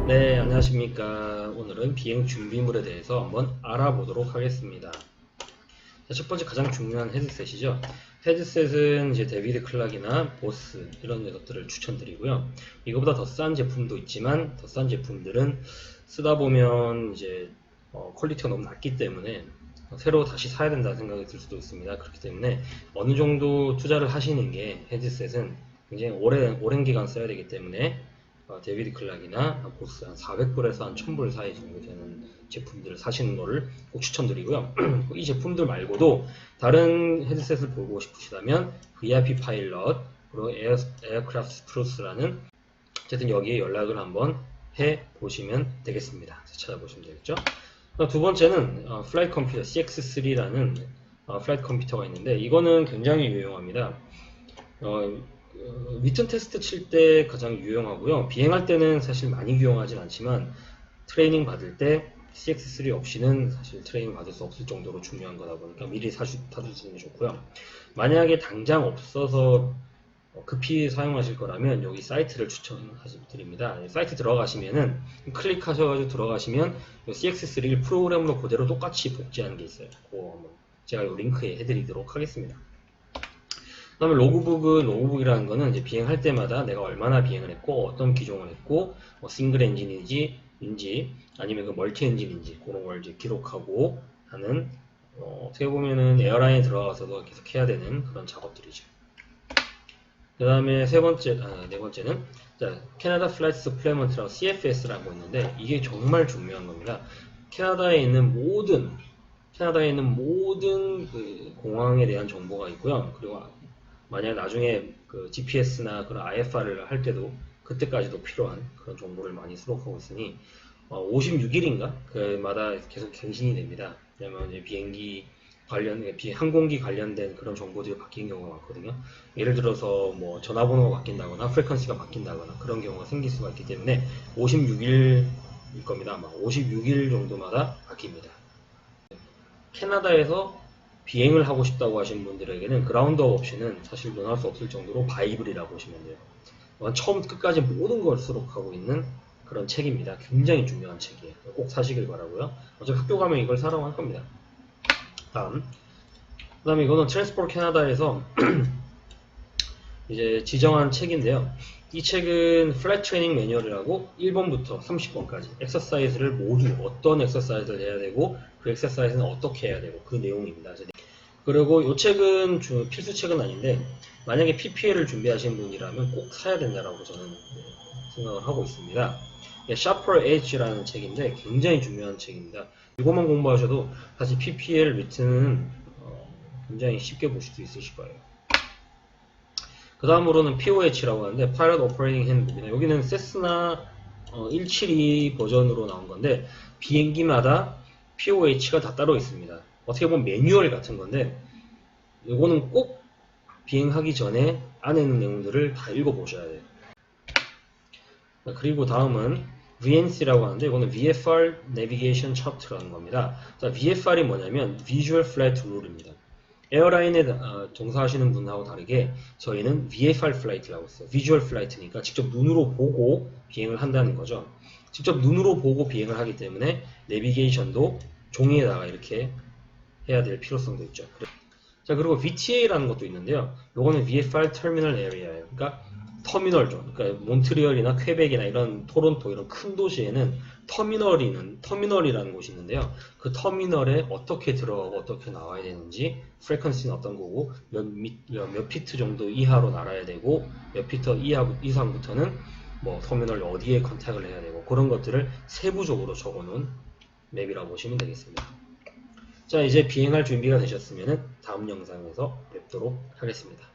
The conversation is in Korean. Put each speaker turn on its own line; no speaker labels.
네, 안녕하십니까. 오늘은 비행 준비물에 대해서 한번 알아보도록 하겠습니다. 자, 첫 번째 가장 중요한 헤드셋이죠. 헤드셋은 이제 데비드 클락이나 보스 이런 녀석들을 추천드리고요. 이거보다 더 싼 제품도 있지만 더 싼 제품들은 쓰다 보면 이제 퀄리티가 너무 낮기 때문에 새로 다시 사야 된다는 생각이 들 수도 있습니다. 그렇기 때문에 어느 정도 투자를 하시는 게 헤드셋은 굉장히 오랜 기간 써야 되기 때문에 데비드 클락이나 보스 한 400불에서 한 1000불 사이 정도 되는 제품들을 사시는 거를 꼭 추천드리고요. 이 제품들 말고도 다른 헤드셋을 보고 싶으시다면 VIP 파일럿 그리고 에어크래프트 프로스라는 어쨌든 여기에 연락을 한번 해 보시면 되겠습니다. 찾아보시면 되겠죠. 두 번째는 플라이트 컴퓨터 CX3라는 플라이트 컴퓨터가 있는데 이거는 굉장히 유용합니다. 리턴 테스트 칠 때 가장 유용하고요. 비행할 때는 사실 많이 유용하진 않지만 트레이닝 받을 때 CX3 없이는 사실 트레이닝 받을 수 없을 정도로 중요한 거다 보니까 미리 사두시는 게 좋고요. 만약에 당장 없어서 급히 사용하실 거라면 여기 사이트를 추천드립니다. 사이트 들어가시면은 클릭하셔가지고 들어가시면 CX3를 프로그램으로 그대로 똑같이 복제하는 게 있어요. 제가 이 링크에 해드리도록 하겠습니다. 그 다음에 로그북이라는 거는 이제 비행할 때마다 내가 얼마나 비행을 했고 어떤 기종을 했고 싱글 엔진인지 아니면 그 멀티 엔진인지 그런 걸 이제 기록하고 하는 어떻게 보면은 에어라인에 들어가서도 계속 해야 되는 그런 작업들이죠. 그 다음에 네 번째는 캐나다 플라이트 서플리먼트라고 CFS라고 있는데 이게 정말 중요한 겁니다. 캐나다에 있는 모든 그 공항에 대한 정보가 있고요. 그리고 만약 나중에 그 GPS나 그런 IFR을 할 때도 그때까지도 필요한 그런 정보를 많이 수록하고 있으니 56일인가 그마다 계속 갱신이 됩니다. 왜냐면 이제 항공기 관련된 그런 정보들이 바뀌는 경우가 많거든요. 예를 들어서 뭐 전화번호가 바뀐다거나 프리퀀시가 바뀐다거나 그런 경우가 생길 수가 있기 때문에 56일일 겁니다. 아마 56일 정도마다 바뀝니다. 캐나다에서 비행을 하고 싶다고 하신 분들에게는 그라운드업 옵션은 사실 논할 수 없을 정도로 바이블이라고 보시면 돼요. 처음 끝까지 모든 걸 수록하고 있는 그런 책입니다. 굉장히 중요한 책이에요. 꼭 사시길 바라고요. 어차피 학교 가면 이걸 사라고 할 겁니다. 그 다음에 이거는 트랜스포트 캐나다에서 이제 지정한 책인데요. 이 책은 플라이트 트레이닝 매뉴얼이라고 1번부터 30번까지 엑서사이즈를 모두 어떤 엑서사이즈를 해야 되고 그 엑서사이즈는 어떻게 해야 되고 그 내용입니다. 그리고 이 책은 필수 책은 아닌데 만약에 PPL을 준비하시는 분이라면 꼭 사야 된다라고 저는 생각을 하고 있습니다. Sharper Edge라는 책인데 굉장히 중요한 책입니다. 이것만 공부하셔도 사실 PPL 리튼은 굉장히 쉽게 보실 수 있으실 거예요. 그 다음으로는 POH라고 하는데 Pilot Operating Handbook입니다. 여기는 세스나 172 버전으로 나온 건데 비행기마다 POH가 다 따로 있습니다. 어떻게 보면 매뉴얼 같은 건데 이거는 꼭 비행하기 전에 안에 있는 내용들을 다 읽어보셔야 돼요. 그리고 다음은 VNC라고 하는데 이거는 VFR Navigation Chart라는 겁니다. 자, VFR이 뭐냐면 Visual Flight Rule입니다. 에어라인에 종사하시는 분하고 다르게 저희는 VFR 플라이트라고 했어요. 비주얼 플라이트니까 직접 눈으로 보고 비행을 한다는 거죠. 직접 눈으로 보고 비행을 하기 때문에 내비게이션도 종이에다가 이렇게 해야 될 필요성도 있죠. 자, 그리고 VTA라는 것도 있는데요. 요거는 VFR 터미널 에리아예요. 그러니까 터미널죠. 그러니까 몬트리올이나 퀘벡이나 이런 토론토 이런 큰 도시에는 터미널이라는 곳이 있는데요. 그 터미널에 어떻게 들어가고 어떻게 나와야 되는지, 프리퀀시는 어떤 거고, 몇 피트 정도 이하로 날아야 되고, 몇 피트 이상부터는 뭐 터미널 어디에 컨택을 해야 되고 그런 것들을 세부적으로 적어놓은 맵이라고 보시면 되겠습니다. 자, 이제 비행할 준비가 되셨으면 다음 영상에서 뵙도록 하겠습니다.